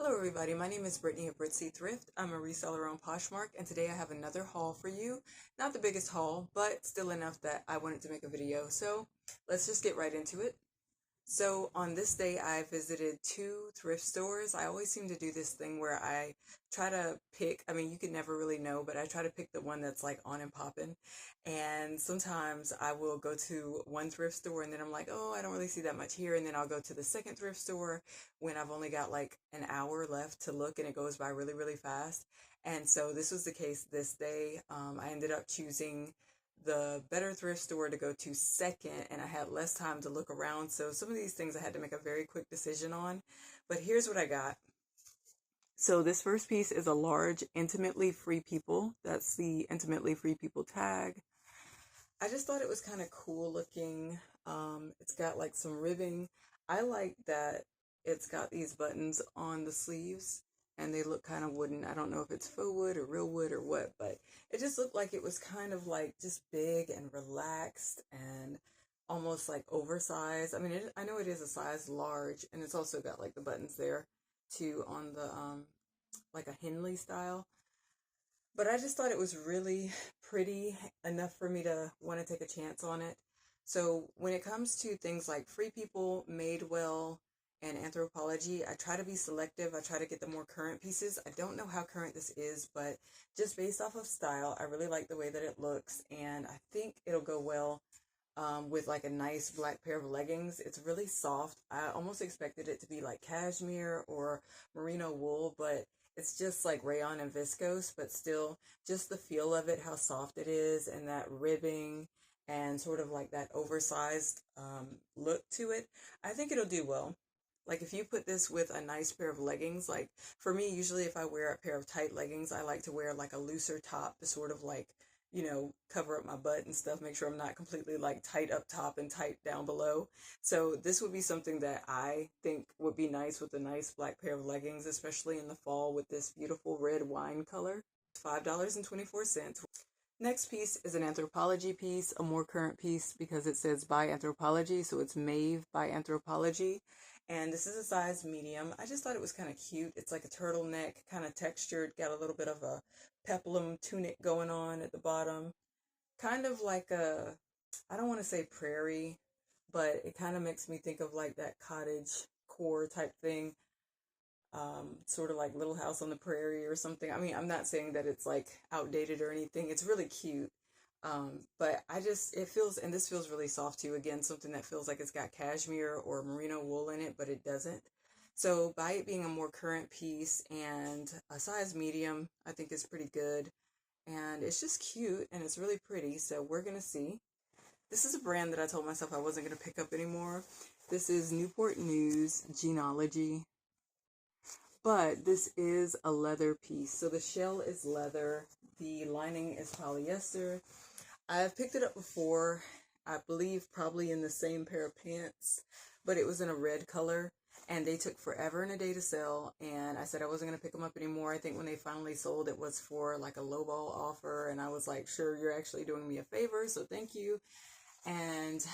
Hello everybody, my name is Brittany of Thrift. I'm a reseller on Poshmark and today I have another haul for you. Not the biggest haul, but still enough that I wanted to make a video. So let's just get right into it. So on this day, I visited two thrift stores. I always seem to do this thing where I try to pick, you can never really know, but I try to pick the one that's like on and popping. And sometimes I will go to one thrift store and then I'm like, oh, I don't really see that much here. And then I'll go to the second thrift store when I've only got like an hour left to look and it goes by really, really fast. And so this was the case this day. I ended up choosing the better thrift store to go to second, and I had less time to look around. So some of these things I had to make a very quick decision on. But here's what I got. So this first piece is a large Intimately Free People. That's the Intimately Free People tag. I just thought it was kind of cool looking. It's got like some ribbing. I like that it's got these buttons on the sleeves and they look kind of wooden. I don't know if it's faux wood or real wood or what, but it just looked like it was kind of like just big and relaxed and almost like oversized. I know it is a size large, and it's also got like the buttons there too on the like a Henley style. But I just thought it was really pretty enough for me to want to take a chance on it. So when it comes to things like Free People, Madewell, and Anthropologie, I try to be selective. I try to get the more current pieces. I don't know how current this is, but just based off of style, I really like the way that it looks, and I think it'll go well with like a nice black pair of leggings. It's really soft. I almost expected it to be like cashmere or merino wool, but it's just like rayon and viscose, but still just the feel of it, how soft it is, and that ribbing and sort of like that oversized look to it. I think it'll do well. Like if you put this with a nice pair of leggings, like for me, usually if I wear a pair of tight leggings, I like to wear like a looser top to sort of like, cover up my butt and stuff, make sure I'm not completely like tight up top and tight down below. So this would be something that I think would be nice with a nice black pair of leggings, especially in the fall with this beautiful red wine color. $5.24. Next piece is an Anthropologie piece, a more current piece because it says by Anthropologie, so it's Maeve by Anthropologie. And this is a size medium. I just thought it was kind of cute. It's like a turtleneck, kind of textured, got a little bit of a peplum tunic going on at the bottom. Kind of like a, I don't want to say prairie, but it kind of makes me think of like that cottage core type thing. Sort of like Little House on the Prairie or something. I'm not saying that it's like outdated or anything. It's really cute. But it feels, and this feels really soft too. Again, something that feels like it's got cashmere or merino wool in it, but it doesn't. So by it being a more current piece and a size medium, I think is pretty good. And it's just cute and it's really pretty. So we're going to see. This is a brand that I told myself I wasn't going to pick up anymore. This is Newport News Genealogy. But this is a leather piece. So the shell is leather. The lining is polyester. I've picked it up before, I believe probably in the same pair of pants, but it was in a red color and they took forever and a day to sell. And I said I wasn't going to pick them up anymore. I think when they finally sold, it was for like a lowball offer. And I was like, sure, you're actually doing me a favor, so thank you. And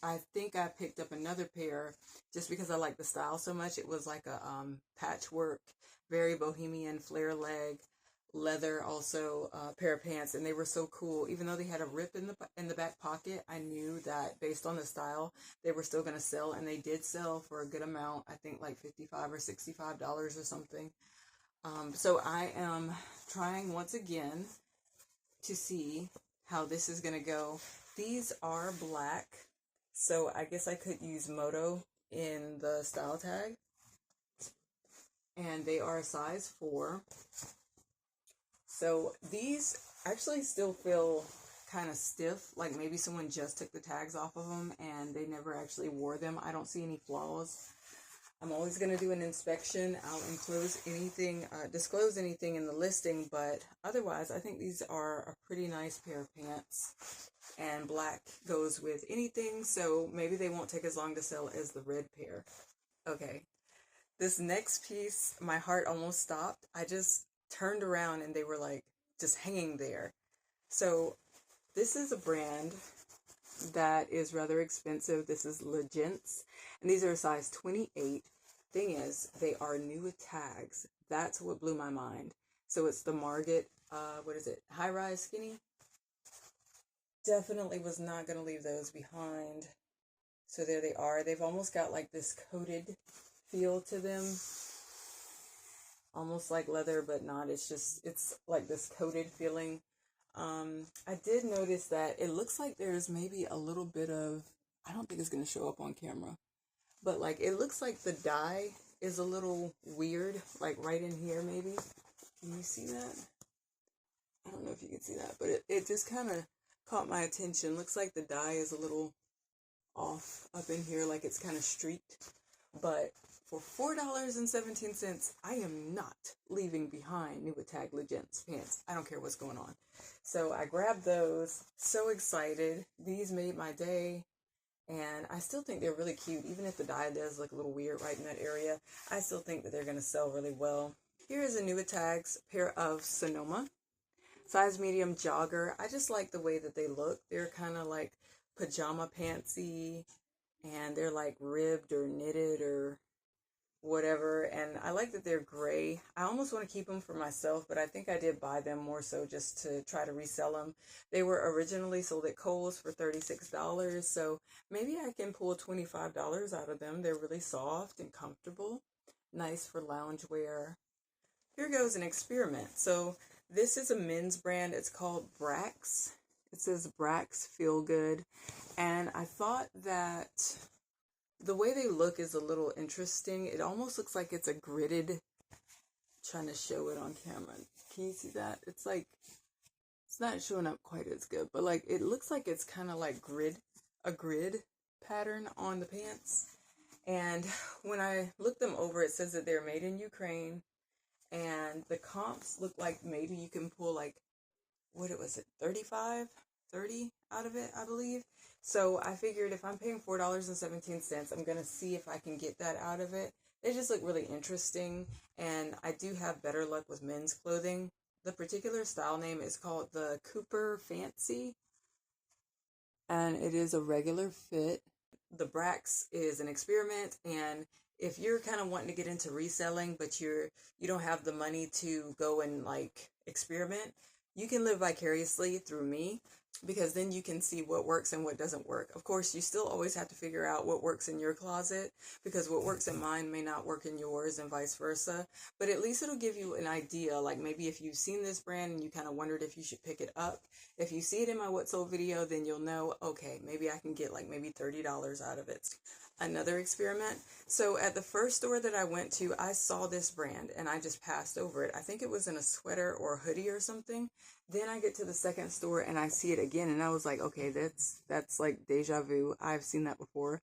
I think I picked up another pair just because I like the style so much. It was like a patchwork, very bohemian flare leg, leather also pair of pants, and they were so cool. Even though they had a rip in the back pocket, I knew that based on the style, they were still going to sell, and they did sell for a good amount. I think like $55 or $65 or something. So I am trying once again to see how this is going to go. These are black, so I guess I could use Moto in the style tag. And they are a size 4. So these actually still feel kind of stiff, like maybe someone just took the tags off of them and they never actually wore them. I don't see any flaws. I'm always going to do an inspection. I'll disclose anything in the listing, but otherwise I think these are a pretty nice pair of pants, and black goes with anything, so maybe they won't take as long to sell as the red pair. Okay, this next piece, my heart almost stopped. I just turned around and they were like just hanging there. So this is a brand that is rather expensive. This is AGENCE, and these are a size 28. Thing is, they are new with tags. That's what blew my mind. So it's the Margot, what is it? High rise skinny. Definitely was not going to leave those behind. So there they are. They've almost got like this coated feel to them. Almost like leather, but not. It's like this coated feeling. I did notice that it looks like there's maybe a little bit of, I don't think it's going to show up on camera, but like it looks like the dye is a little weird, like right in here maybe. Can you see that? I don't know if you can see that, but it just kind of caught my attention. Looks like the dye is a little off up in here, like it's kind of streaked. But for $4.17, I am not leaving behind new with tag AGENCE pants. I don't care what's going on. So I grabbed those. So excited. These made my day. And I still think they're really cute. Even if the dye does look a little weird right in that area, I still think that they're going to sell really well. Here is a new with tags pair of Sonoma. Size medium jogger. I just like the way that they look. They're kind of like pajama pantsy. And they're like ribbed or knitted or whatever. And I like that they're gray. I almost want to keep them for myself, but I think I did buy them more so just to try to resell them. They were originally sold at Kohl's for $36, so maybe I can pull $25 out of them. They're really soft and comfortable, nice for loungewear. Here goes an experiment. So this is a men's brand. It's called Brax. It says Brax Feel Good. And I thought that the way they look is a little interesting. It almost looks like it's a gridded, trying to show it on camera. Can you see that? It's like, it's not showing up quite as good, but like, it looks like it's kind of like a grid pattern on the pants. And when I looked them over, it says that they're made in Ukraine. And the comps look like maybe you can pull like, what was it, 30 out of it, I believe. So I figured if I'm paying $4.17, I'm going to see if I can get that out of it. They just look really interesting, and I do have better luck with men's clothing. The particular style name is called the Cooper Fancy, and it is a regular fit. The Brax is an experiment, and if you're kind of wanting to get into reselling, but you don't have the money to go and like experiment, you can live vicariously through me, because then you can see what works and what doesn't work. Of course, you still always have to figure out what works in your closet, because what works in mine may not work in yours and vice versa. But at least it'll give you an idea, like maybe if you've seen this brand and you kind of wondered if you should pick it up. If you see it in my What Sold video, then you'll know, okay, maybe I can get like maybe $30 out of it. Another experiment. So at the first store that I went to, I saw this brand and I just passed over it. I think it was in a sweater or a hoodie or something. Then I get to the second store and I see it again, and I was like, okay, that's like deja vu. I've seen that before.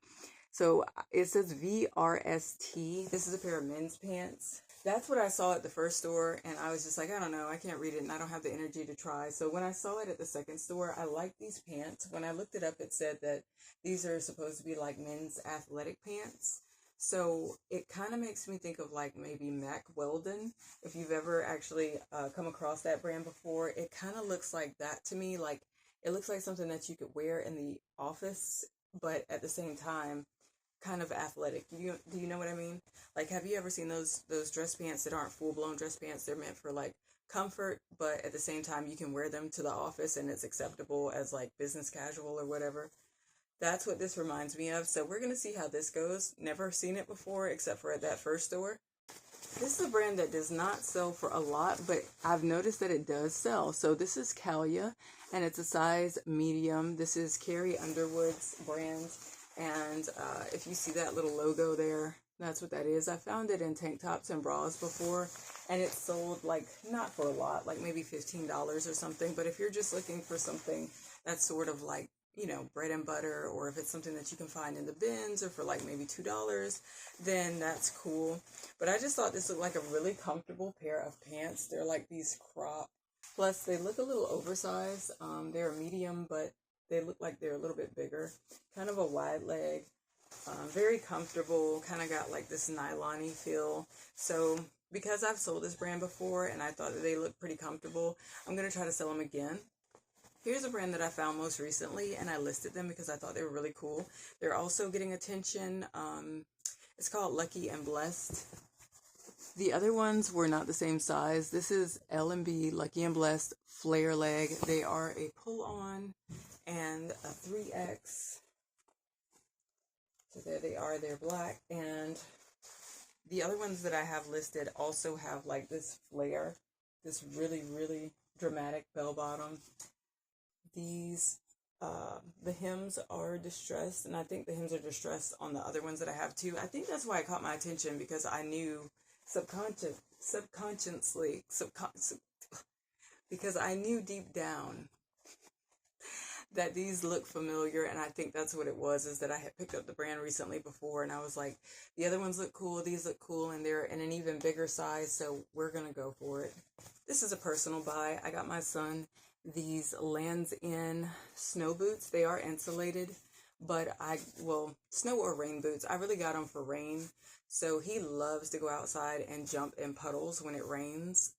So it says VRST. This is a pair of men's pants. That's what I saw at the first store, and I was just like, I don't know, I can't read it, and I don't have the energy to try. So when I saw it at the second store, I liked these pants. When I looked it up, it said that these are supposed to be like men's athletic pants. So it kind of makes me think of like maybe Mack Weldon. If you've ever actually come across that brand before, it kind of looks like that to me. Like it looks like something that you could wear in the office, but at the same time, kind of athletic. Do you know what I mean? Like, have you ever seen those dress pants that aren't full-blown dress pants? They're meant for like comfort, but at the same time you can wear them to the office and it's acceptable as like business casual or whatever. That's what this reminds me of. So we're going to see how this goes. Never seen it before except for at that first store. This is a brand that does not sell for a lot, but I've noticed that it does sell. So this is Calia, and it's a size medium. This is Carrie Underwood's brand. And if you see that little logo there, that's what that is. I found it in tank tops and bras before, and it sold like not for a lot, like maybe $15 or something. But if you're just looking for something that's sort of like, you know, bread and butter, or if it's something that you can find in the bins or for like maybe $2, then that's cool. But I just thought this looked like a really comfortable pair of pants. They're like these crop. Plus they look a little oversized. They're medium, but they look like they're a little bit bigger. Kind of a wide leg. Very comfortable. Kind of got like this nylon-y feel. So because I've sold this brand before and I thought that they looked pretty comfortable, I'm going to try to sell them again. Here's a brand that I found most recently, and I listed them because I thought they were really cool. They're also getting attention. It's called Lucky and Blessed. The other ones were not the same size. This is L&B Lucky and Blessed flare leg. They are a pull-on and a 3X. So there they are. They're black. And the other ones that I have listed also have like this flare, this really, really dramatic bell bottom. These, the hems are distressed, and I think the hems are distressed on the other ones that I have too. I think that's why it caught my attention, because I knew because I knew deep down that these look familiar, and I think that's what it was, is that I had picked up the brand recently before, and I was like, the other ones look cool, these look cool, and they're in an even bigger size, so we're gonna go for it. This is a personal buy. I got my son these Lands' End snow boots. They are insulated, but snow or rain boots. I really got them for rain. So he loves to go outside and jump in puddles when it rains.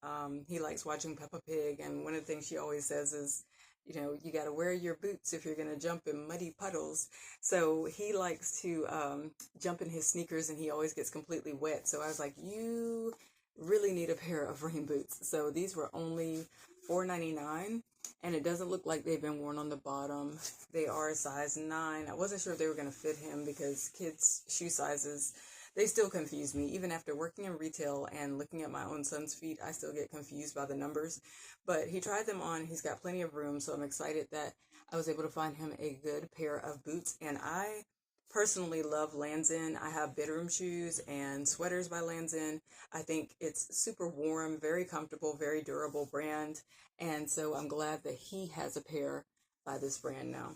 He likes watching Peppa Pig, and one of the things she always says is, you know, you got to wear your boots if you're going to jump in muddy puddles. So he likes to jump in his sneakers, and he always gets completely wet. So I was like, you really need a pair of rain boots. So these were only $4.99, and it doesn't look like they've been worn on the bottom. They are a size 9. I wasn't sure if they were going to fit him, because kids' shoe sizes, they still confuse me. Even after working in retail and looking at my own son's feet, I still get confused by the numbers. But he tried them on. He's got plenty of room, so I'm excited that I was able to find him a good pair of boots. And I personally love Lands' End. I have bedroom shoes and sweaters by Lands' End. I think it's super warm, very comfortable, very durable brand. And so I'm glad that he has a pair by this brand now.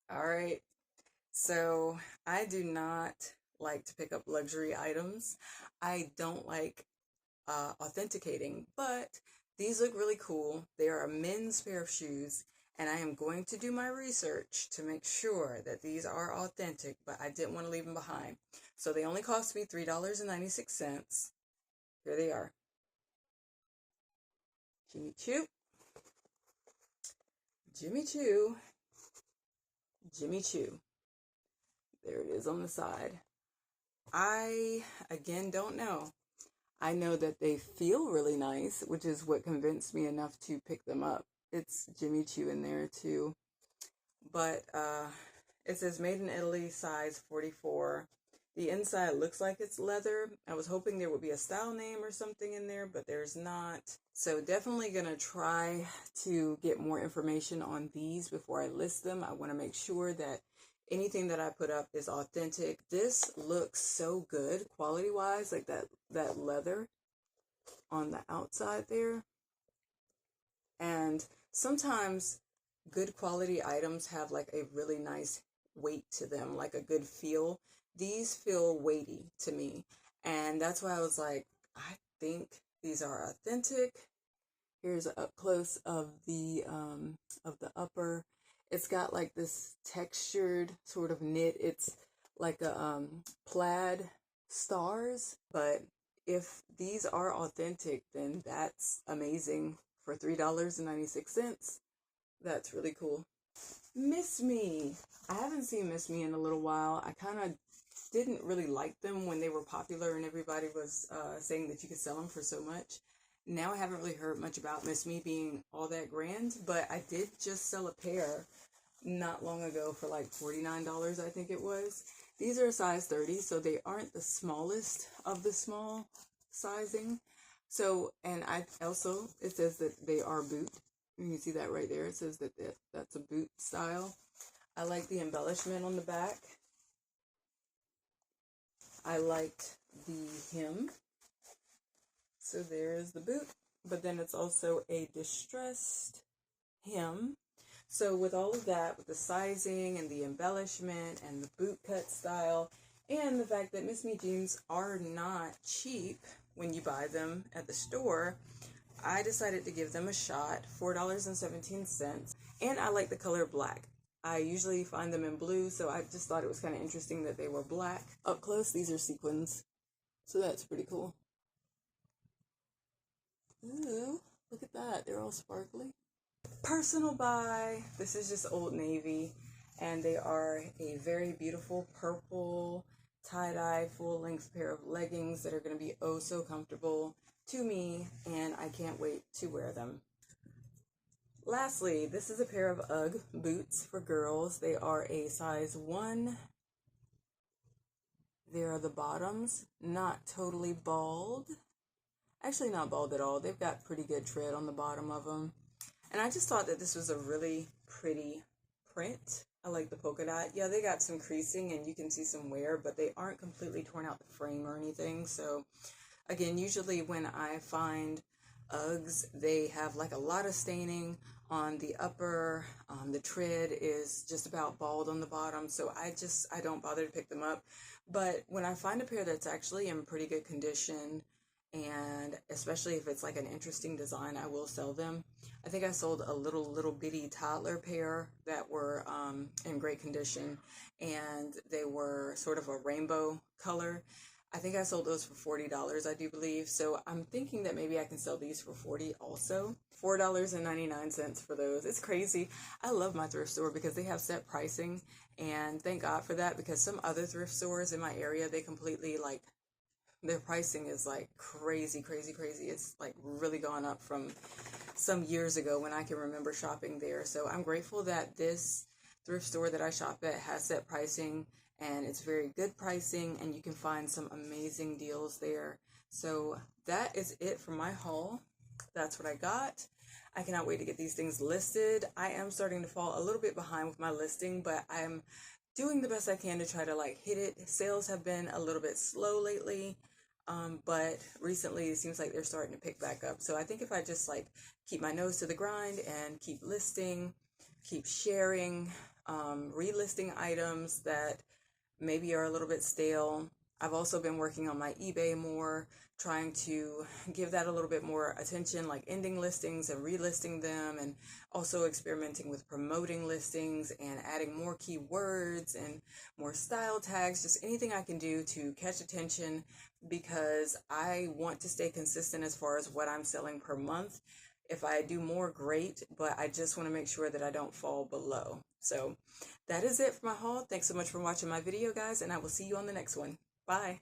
All right. So I do not like to pick up luxury items. I don't like authenticating, but these look really cool. They are a men's pair of shoes, and I am going to do my research to make sure that these are authentic, but I didn't want to leave them behind. So they only cost me $3.96. Here they are. Jimmy Choo. Jimmy Choo. Jimmy Choo. There it is on the side. I, again, don't know. I know that they feel really nice, which is what convinced me enough to pick them up. It's Jimmy Choo in there too. But it says made in Italy, size 44. The inside looks like it's leather. I was hoping there would be a style name or something in there, but there's not. So definitely going to try to get more information on these before I list them. I want to make sure that anything that I put up is authentic. This looks so good quality-wise, like that leather on the outside there. And sometimes good quality items have like a really nice weight to them, like a good feel. These feel weighty to me, and that's why I was like, I think these are authentic. Here's an up close of the upper. It's got like this textured sort of knit. It's like a plaid stars, but if these are authentic, then that's amazing. For $3.96, that's really cool. Miss Me. I haven't seen Miss Me in a little while. I kind of didn't really like them when they were popular and everybody was saying that you could sell them for so much. Now I haven't really heard much about Miss Me being all that grand, but I did just sell a pair not long ago for like $49, I think it was. These are a size 30, so they aren't the smallest of the small sizing. So, and I also, it says that they are boot. You can see that right there. It says that that's a boot style. I like the embellishment on the back. I liked the hem. So there's the boot, but then it's also a distressed hem. So with all of that, with the sizing and the embellishment and the boot cut style, and the fact that Miss Me jeans are not cheap when you buy them at the store, I decided to give them a shot, $4.17. And I like the color black. I usually find them in blue, so I just thought it was kind of interesting that they were black. Up close, these are sequins, so that's pretty cool. Ooh, look at that. They're all sparkly. Personal buy. This is just Old Navy, and they are a very beautiful purple tie-dye full-length pair of leggings that are going to be oh so comfortable to me, and I can't wait to wear them. Lastly, this is a pair of UGG boots for girls. They are a size 1. There are the bottoms, not totally bald. Actually, not bald at all. They've got pretty good tread on the bottom of them. And I just thought that this was a really pretty print. I like the polka dot. Yeah, they got some creasing and you can see some wear, but they aren't completely torn out the frame or anything. So again, usually when I find Uggs, they have like a lot of staining on the upper. The tread is just about bald on the bottom, so I don't bother to pick them up. But when I find a pair that's actually in pretty good condition, and especially if it's like an interesting design, I will sell them. I think I sold a little bitty toddler pair that were in great condition, and they were sort of a rainbow color. I think I sold those for $40, I do believe. So I'm thinking that maybe I can sell these for $40 also. $4.99 for those. It's crazy. I love my thrift store because they have set pricing, and thank God for that, because some other thrift stores in my area, they completely like, their pricing is like crazy. It's like really gone up from some years ago when I can remember shopping there. So I'm grateful that this thrift store that I shop at has set pricing, and it's very good pricing, and you can find some amazing deals there. So that is it for my haul. That's what I got. I cannot wait to get these things listed. I am starting to fall a little bit behind with my listing, but I'm doing the best I can to try to like hit it. Sales have been a little bit slow lately, but recently it seems like they're starting to pick back up. So I think if I just like keep my nose to the grind and keep listing, keep sharing, relisting items that maybe are a little bit stale. I've also been working on my eBay more, trying to give that a little bit more attention, like ending listings and relisting them, and also experimenting with promoting listings and adding more keywords and more style tags, just anything I can do to catch attention, because I want to stay consistent as far as what I'm selling per month. If I do more, great, but I just want to make sure that I don't fall below. So that is it for my haul. Thanks so much for watching my video, guys, and I will see you on the next one. Bye.